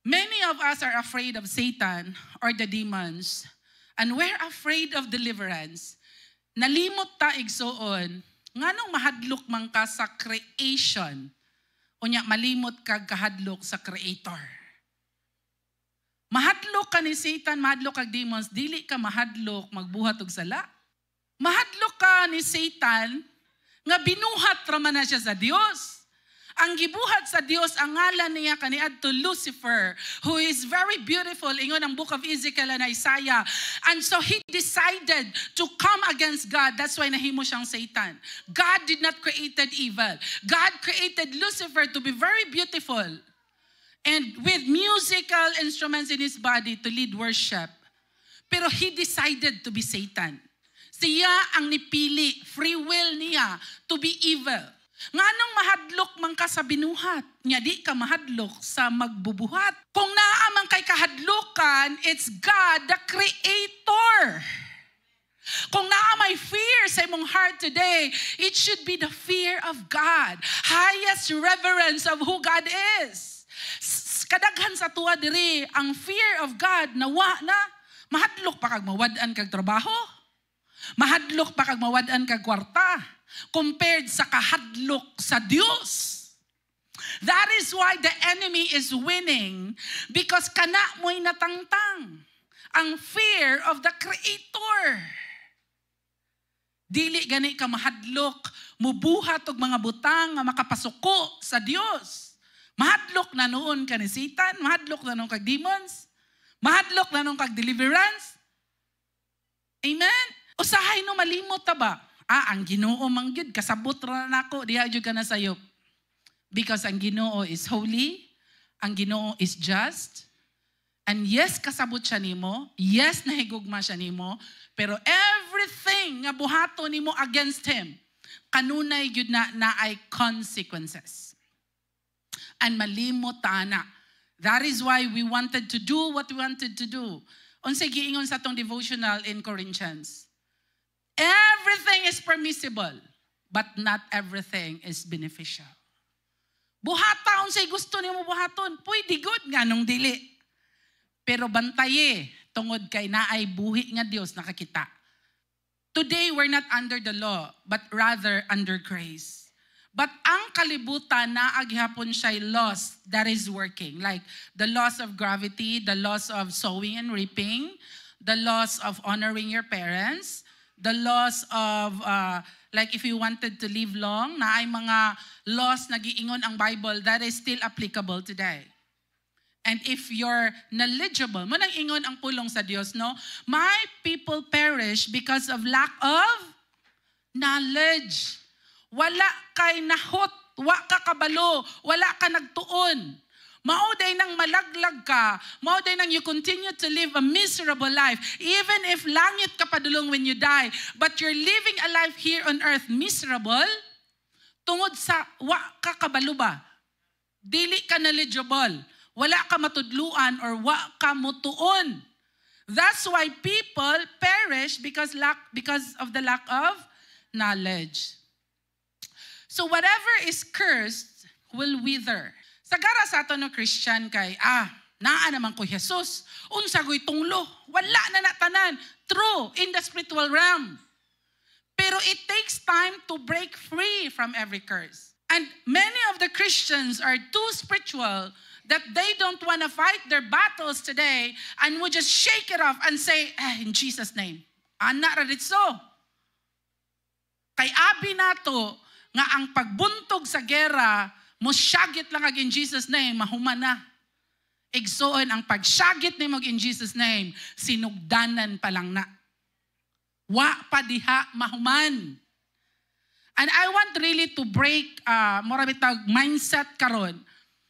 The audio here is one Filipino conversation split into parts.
Many of us are afraid of Satan or the demons, and we're afraid of deliverance. Nalimot ta igsoon, nganong mahadlok man ka sa creation, unya malimot ka kahadlok sa creator. Mahadlok ka ni Satan, mahadlok kag demons, dili ka mahadlok magbuhat og sala. Mahadlok ka ni Satan, nga binuhat raman na siya sa Dios. Ang gibuhat sa Dios, ang ngalan niya kaniadto Lucifer, who is very beautiful, ingon ang book of Ezekiel and Isaiah. And so he decided to come against God. That's why nahimo siyang Satan. God did not create evil. God created Lucifer to be very beautiful and with musical instruments in his body to lead worship. Pero he decided to be Satan. Siya ang nipili, free will niya to be evil. Nganong mahadlok man ka sa binuhat, nya di ka mahadlok sa magbubuhat. Kung naamang kay kahadlukan, it's God the Creator. Kung naamay fear sa imong heart today, it should be the fear of God. Highest reverence of who God is. Kadaghan sa tuwa diri, ang fear of God nawa na, mahadlok pa kag mawad-an kag trabaho. Mahadlok pa kag mawad-an kag kwarta. Compared sa kahadlok sa Diyos. That is why the enemy is winning because kana mo'y natangtang ang fear of the Creator. Dili gani ka mahadlok, mubuhat og mga butang nga makapasuko sa Dios. Mahadlok na noon ka ni Satan, mahadlok na noon kag demons, mahadlok na noon kag deliverance. Amen? Usahay no malimot ta ba? Ang Ginoo manggid kasabot ra nako diha jud ka na sayop. Because ang Ginoo is holy, ang Ginoo is just, and yes kasabot siya nimo, yes nahigugma siya nimo, pero everything nga buhaton nimo against him, kanunay gyud na ay consequences. And malimot ta na. That is why we wanted to do what we wanted to do. Unsay giingon sa atong devotional in Corinthians. Everything is permissible, but not everything is beneficial. Buhataon say gusto nimo buhaton, pwede good nganong dili. Pero bantaye tungod kay naay buhi nga Dios nakakita. Today we're not under the law, but rather under grace. But ang kalibutan na aghapon siya laws that is working, like the laws of gravity, the laws of sowing and reaping, the laws of honoring your parents, the laws of, like if you wanted to live long, na ay mga laws na giingon ang Bible that is still applicable today. And if you're knowledgeable, mo nang ingon ang pulong sa Dios, no? My people perish because of lack of knowledge. Wala kay nahot, wa ka kabalo, wala ka nagtuon. Mauday nang malaglag ka, mauday nang you continue to live a miserable life, even if langit ka padulong when you die, but you're living a life here on earth miserable, tungod sa wa ka kabalo ba? Dili ka knowledgeable, wala ka matudluan or wa ka mutuon. That's why people perish because of the lack of knowledge. So whatever is cursed will wither. Sagara sa ato no Christian kay, naa naman ko Jesus, unsa goy tunglo, wala na natanan. True, in the spiritual realm. Pero it takes time to break free from every curse. And many of the Christians are too spiritual that they don't want to fight their battles today and would just shake it off and say, in Jesus' name, ana ra ditso. Kay abi nato nga ang pagbuntog sa gera, mosyagit lang ag in Jesus' name, mahuman na. Igsoon ang pagsyagit nimo in Jesus' name, sinugdanan pa lang na. Wa pa diha mahuman. And I want really to break morabitag mindset karon.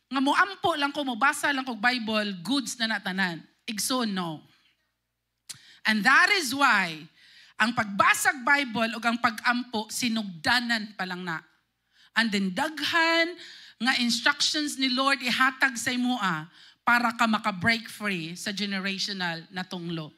Nga moampo lang ko, mobasa lang ko Bible, goods na natanan. Igsoon no. And that is why ang pagbasag Bible o ang pag-ampo, sinugdanan pa lang na. And then daghan nga instructions ni Lord ihatag sa imoa para ka maka-break free sa generational na tunglo.